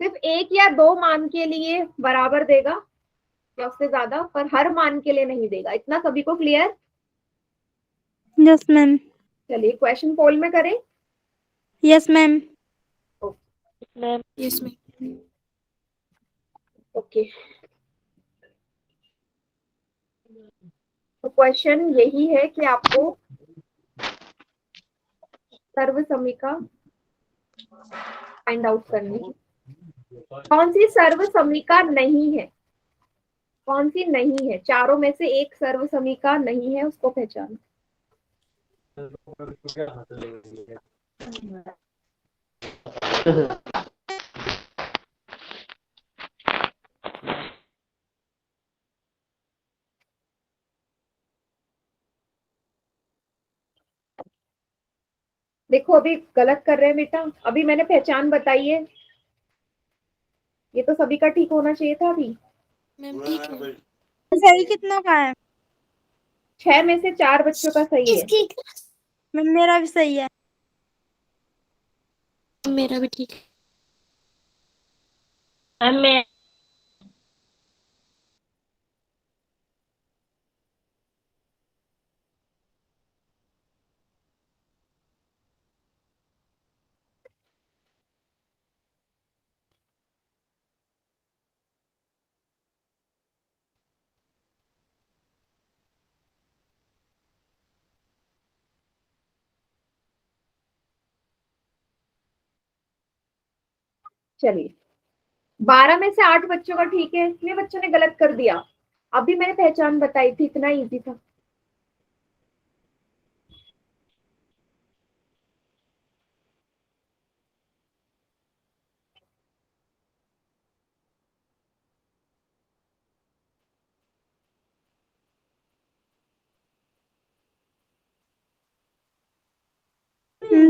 सिर्फ एक या दो मान के लिए बराबर देगा या उससे ज्यादा, पर हर मान के लिए नहीं देगा। इतना सभी को क्लियर? Yes ma'am. चलिए क्वेश्चन पोल में करें। Yes ma'am. Ma'am yes ma'am. Okay, तो क्वेश्चन यही है कि आपको सर्वसमीका फाइंड आउट करनी है। कौन सी सर्वसमीका नहीं है? कौन सी नहीं है? चारों में से एक सर्वसमीका नहीं है, उसको पहचानो। देखो अभी गलत कर रहे हैं बेटा, अभी मैंने पहचान बताई है, ये तो सभी का ठीक होना चाहिए था। अभी मैम ठीक है। सही कितना का है? 6 में से 4 बच्चों का सही है। मैम मेरा भी सही है। मेरा भी ठीक है। चलिए, 12 में से 8 बच्चों का ठीक है, इतने बच्चों ने गलत कर दिया। अभी मैंने पहचान बताई थी, इतना इजी था।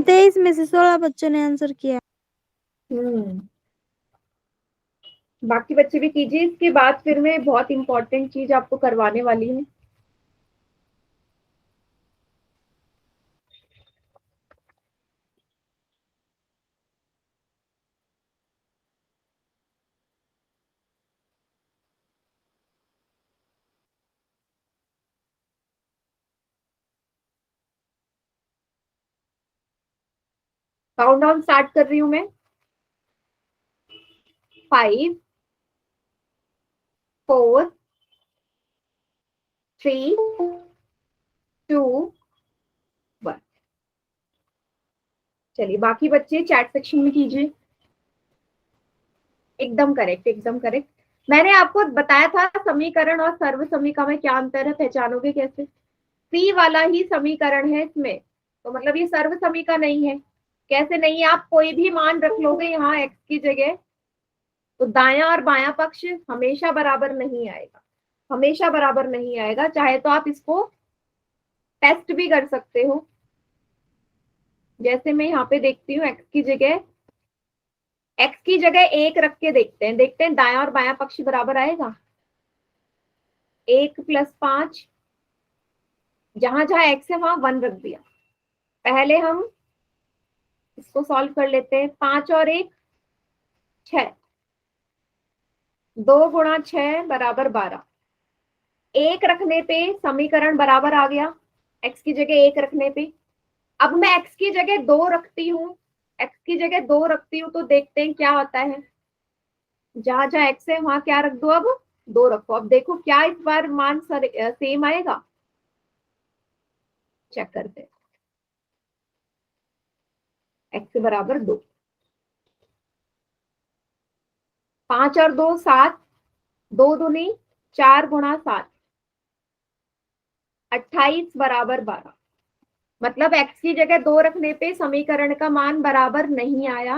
23 में से 16 बच्चों ने आंसर किया। बाकी बच्चे भी कीजिए। इसके बाद फिर मैं बहुत इंपॉर्टेंट चीज आपको करवाने वाली हूँ। काउंटडाउन स्टार्ट कर रही हूँ मैं। 5 4 3 2 1। चलिए बाकी बच्चे चैट सेक्शन में कीजिए। एकदम करेक्ट, एकदम करेक्ट। मैंने आपको बताया था समीकरण और सर्व समीकरण में क्या अंतर है, पहचानोगे कैसे? सी वाला ही समीकरण है इसमें, तो मतलब ये सर्व समीकरण नहीं है। कैसे नहीं है? आप कोई भी मान रख लोगे यहाँ एक्स की जगह, तो दायां और बायां पक्ष हमेशा बराबर नहीं आएगा, हमेशा बराबर नहीं आएगा। चाहे तो आप इसको टेस्ट भी कर सकते हो। जैसे मैं यहाँ पे देखती हूँ एक्स की जगह 1 रख के देखते हैं दायां और बायां पक्ष बराबर आएगा। 1 + 5, जहां जहां एक्स है वहां 1 रख दिया। पहले हम इसको सॉल्व कर लेते हैं। 5 और 1 6, 2 × 6 = 12। 1 रखने पे समीकरण बराबर आ गया, एक्स की जगह 1 रखने पे। अब मैं एक्स की जगह 2 रखती हूँ, एक्स की जगह 2 रखती हूँ, तो देखते हैं क्या होता है। जहां जहां एक्स है वहां क्या रख दो, अब 2 रखो। अब देखो क्या इस बार मान सेम आएगा, चेक करते हैं। एक्स = 2, 5 और 2 7, 2 दूनी 4 × 7, 28 = 12। मतलब एक्स की जगह 2 रखने पे समीकरण का मान बराबर नहीं आया,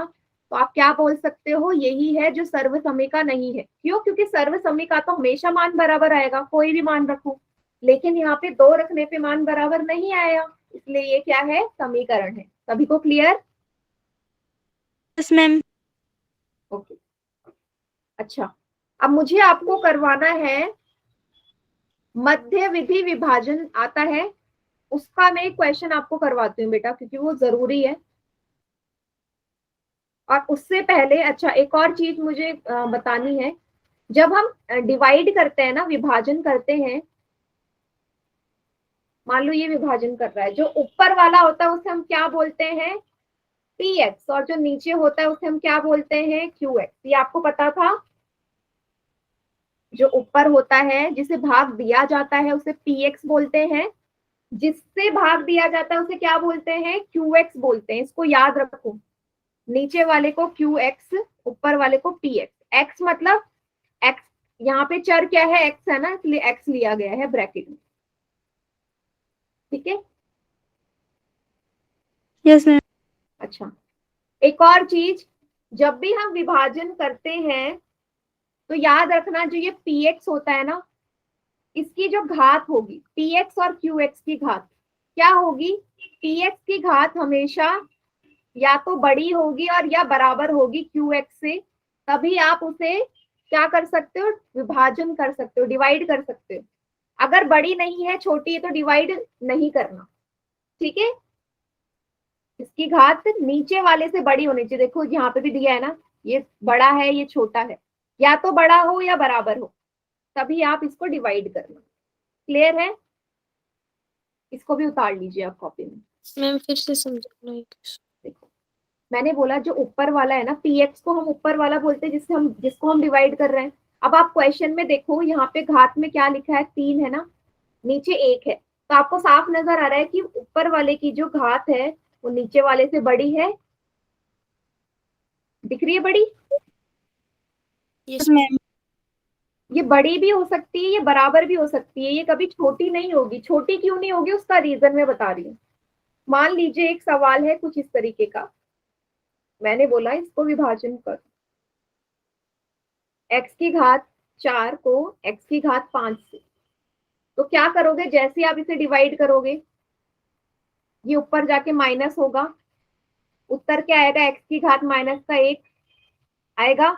तो आप क्या बोल सकते हो, यही है जो सर्व समीका नहीं है। क्यों? क्योंकि सर्व समीका तो हमेशा मान बराबर आएगा, कोई भी मान रखो। लेकिन यहाँ पे 2 रखने पे मान बराबर नहीं आया, इसलिए ये क्या है, समीकरण है। सभी को क्लियर? Yes ma'am. ओके, अच्छा। अब मुझे आपको करवाना है मध्य विधि विभाजन, आता है उसका मैं क्वेश्चन आपको करवाती हूँ बेटा, क्योंकि वो जरूरी है। और उससे पहले अच्छा एक और चीज मुझे बतानी है। जब हम डिवाइड करते हैं ना, विभाजन करते हैं, मान लो ये विभाजन कर रहा है, जो ऊपर वाला होता है उसे हम क्या बोलते हैं, px, और जो नीचे होता है उसे हम क्या बोलते हैं, qx। ये आपको पता था? जो ऊपर होता है जिसे भाग दिया जाता है उसे px बोलते हैं, जिससे भाग दिया जाता है उसे क्या बोलते हैं, qx बोलते हैं। इसको याद रखो, नीचे वाले को qx, ऊपर वाले को px। x मतलब x, यहाँ पे चर क्या है, x है ना, इसलिए x लिया गया है ब्रैकेट में। ठीक है? Yes ma'am. अच्छा, एक और चीज, जब भी हम विभाजन करते हैं तो याद रखना, जो ये px होता है ना, इसकी जो घात होगी, px और qx की घात क्या होगी, px की घात हमेशा या तो बड़ी होगी और या बराबर होगी qx से। तभी आप उसे क्या कर सकते हो, विभाजन कर सकते हो, डिवाइड कर सकते हो। अगर बड़ी नहीं है, छोटी है, तो डिवाइड नहीं करना। ठीक है? इसकी घात नीचे वाले से बड़ी होनी चाहिए। देखो यहाँ पे भी दिया है ना, ये बड़ा है, ये छोटा है, या तो बड़ा हो या बराबर हो, तभी आप इसको डिवाइड करना। क्लियर है? इसको भी उतार लीजिए आप कॉपी में। मैम फिर से समझाना। देखो मैंने बोला जो ऊपर वाला है ना, px को हम ऊपर वाला बोलते हैं, जिसको हम डिवाइड कर रहे हैं। अब आप क्वेश्चन में देखो, यहाँ पे घात में क्या लिखा है, 3 है ना, नीचे 1 है, तो आपको साफ नजर आ रहा है कि ऊपर वाले की जो घात है वो नीचे वाले से बड़ी है। दिख रही है बड़ी? Yes ma'am. ये बड़ी भी हो सकती है, ये बराबर भी हो सकती है, ये कभी छोटी नहीं होगी। छोटी क्यों नहीं होगी उसका रीजन मैं बता रही हूँ। मान लीजिए एक सवाल है कुछ इस तरीके का, मैंने बोला इसको विभाजन कर, x की घात 4 को x की घात 5 से, तो क्या करोगे, जैसे आप इसे डिवाइड करोगे ये ऊपर जाके माइनस होगा, उत्तर क्या आएगा? एक्स की घात माइनस का 1 आएगा।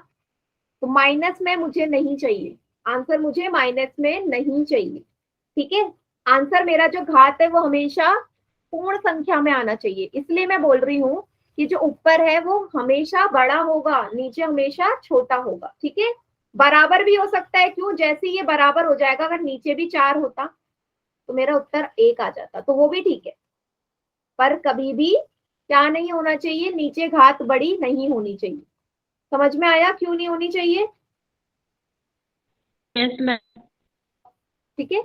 तो माइनस में मुझे नहीं चाहिए, आंसर मुझे माइनस में नहीं चाहिए। ठीक है, आंसर मेरा जो घात है वो हमेशा पूर्ण संख्या में आना चाहिए। इसलिए मैं बोल रही हूँ कि जो ऊपर है वो हमेशा बड़ा होगा, नीचे हमेशा छोटा होगा। ठीक है, बराबर भी हो सकता है, क्यों? जैसे ये बराबर हो जाएगा, अगर नीचे भी 4 होता तो मेरा उत्तर 1 आ जाता, तो वो भी ठीक है। पर कभी भी क्या नहीं होना चाहिए? नीचे घात बड़ी नहीं होनी चाहिए। समझ में आया क्यों नहीं होनी चाहिए? Yes ma'am. ठीक है,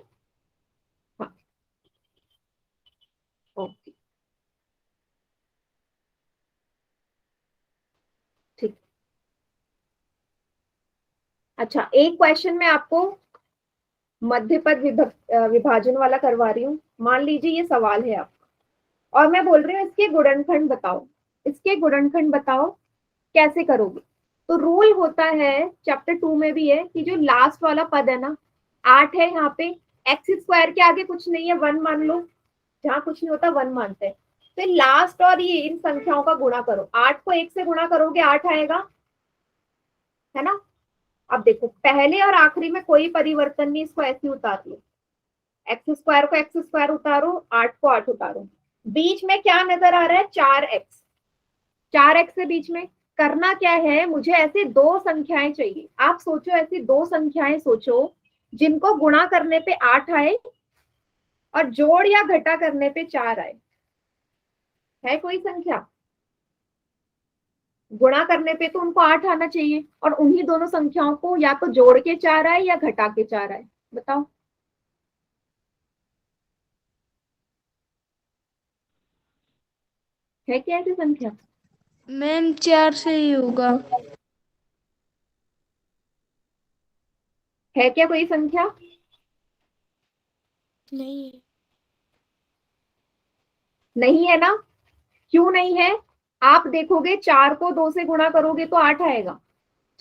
हाँ, ओके, ठीक। अच्छा, एक क्वेश्चन मैं आपको मध्य पद विभाजन वाला करवा रही हूँ। मान लीजिए ये सवाल है आपका और मैं बोल रही हूँ इसके गुणनखंड बताओ। इसके गुणनखंड बताओ, कैसे करोगे? तो रूल होता है, चैप्टर 2 में भी है, कि जो लास्ट वाला पद है ना, 8 है, यहाँ पे एक्स स्क्वायर के आगे कुछ नहीं है, 1 मान लो। जहाँ कुछ नहीं होता 1 मानते हैं। तो लास्ट और ये इन संख्याओं का गुणा करो। 8 को 1 से गुणा करोगे 8 आएगा, है ना? अब देखो, पहले और आखिरी में कोई परिवर्तन नहीं, इसको ऐसे उतार लो। एक्स स्क्वायर को एक्स स्क्वायर उतारो, 8 को 8 उतारो। बीच में क्या नजर आ रहा है? 4x। 4x से बीच में करना क्या है? मुझे ऐसी दो संख्याएं चाहिए। आप सोचो, ऐसी दो संख्याएं सोचो जिनको गुणा करने पे 8 आए और जोड़ या घटा करने पे 4 आए। है कोई संख्या? गुणा करने पे तो उनको 8 आना चाहिए और उन्हीं दोनों संख्याओं को या तो जोड़ के 4 आए या घटा के 4 आए। बताओ। है क्या ऐसी संख्या? मैम 4 से ही होगा। है क्या कोई संख्या? नहीं नहीं है ना? क्यों नहीं है? आप देखोगे 4 को 2 से गुणा करोगे तो 8 आएगा।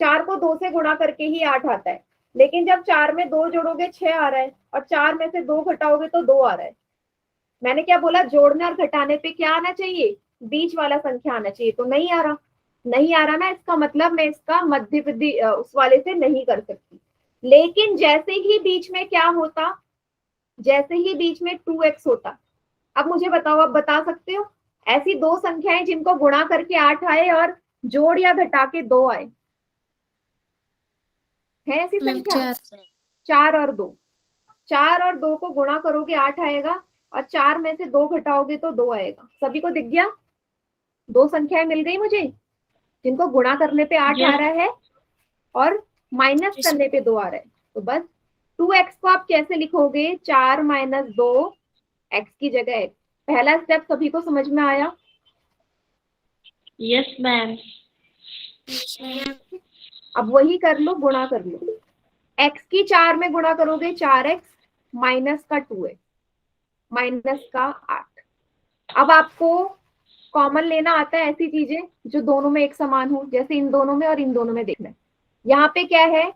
4 को 2 से गुणा करके ही 8 आता है। लेकिन जब 4 में 2 जोड़ोगे 6 आ रहा है और 4 में से 2 घटाओगे तो 2 आ रहा है। मैंने क्या बोला? जोड़ने और घटाने पे क्या आना चाहिए? बीच वाला संख्या आना चाहिए। तो नहीं आ रहा, नहीं आ रहा ना, इसका मतलब मैं इसका मध्य उस वाले से नहीं कर सकती। लेकिन जैसे ही बीच में क्या होता? जैसे ही बीच में 2x होता। अब मुझे बताओ, आप बता सकते हो ऐसी दो संख्याएं जिनको गुणा करके 8 आए और जोड़ या घटा के 2 आए? है ऐसी मैम संख्या? 4। 4 और 2। 4 और 2 को गुणा करोगे 8 आएगा और 4 में से 2 घटाओगे तो 2 आएगा। सभी को दिख गया? दो संख्याएं मिल गई मुझे जिनको गुणा करने पे 8 आ रहा है और माइनस करने पे 2 आ रहा है। तो बस 2x को आप कैसे लिखोगे? 4 माइनस 2 x की जगह x। पहला स्टेप सभी को समझ में आया? Yes ma'am. अब वही कर लो, गुणा कर लो। x की 4 में गुणा करोगे 4x माइनस का 2x माइनस का 8। अब आपको कॉमन लेना आता है ऐसी चीजें जो दोनों में एक समान हो, जैसे इन दोनों में और इन दोनों में देखना है। यहाँ पे क्या है?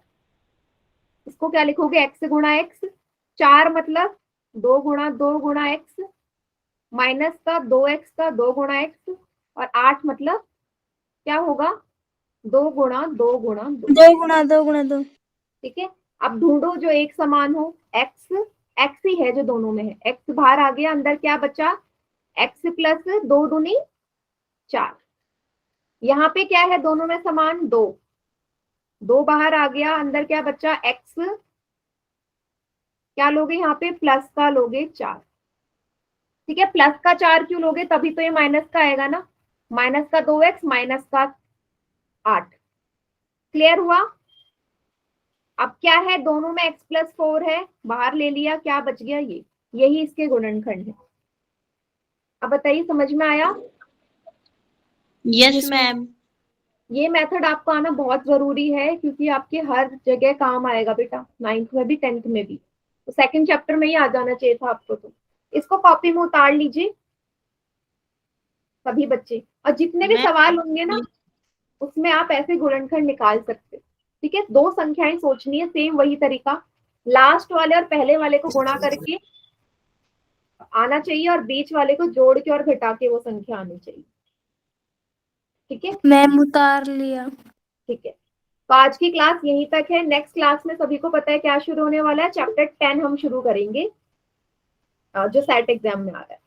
इसको क्या लिखोगे? x गुणा x। 4 मतलब 2 गुणा 2 गुणा x माइनस का 2x का 2 गुणा x और 8 मतलब क्या होगा? 2 गुणा 2 गुणा 2। 2 × 2 × 2। ठीक है, अब ढूंढो जो एक समान हो। x x ही है जो दोनों में है। x बाहर आ गया, अंदर क्या बचा? x प्लस 2 दूनी 4। यहाँ पे क्या है दोनों में समान? 2। 2 बाहर आ गया, अंदर क्या बचा? x। क्या लोगे यहाँ पे? प्लस का लोगे 4। ठीक है, प्लस का 4 क्यों लोगे? तभी तो ये माइनस का आएगा ना। माइनस का 2x माइनस का 8। क्लियर हुआ? अब क्या है? दोनों में x प्लस 4 है, बाहर ले लिया, क्या बच गया? ये, यही इसके गुणनखंड है। अब बताइए, समझ में आया? Yes ma'am. ये मेथड आपको आना बहुत जरूरी है क्योंकि आपके हर जगह काम आएगा बेटा, 9th में भी 10th में भी। तो सेकंड चैप्टर में ही आ जाना चाहिए था आपको। तो इसको कॉपी में उतार लीजिए सभी बच्चे, और जितने भी सवाल होंगे ना उसमें आप ऐसे गुणनखंड निकाल सकते। ठीक है, दो संख्याएं सोचनी है, सेम वही तरीका। लास्ट वाले और पहले वाले को गुणा करके आना चाहिए और बीच वाले को जोड़ के और घटा के वो संख्या आनी चाहिए। ठीक है, मैम उतार लिया। ठीक है। तो आज की क्लास यहीं तक है। नेक्स्ट क्लास में सभी को पता है क्या शुरू होने वाला है, चैप्टर 10 हम शुरू करेंगे जो सेट एग्जाम में आ रहा है।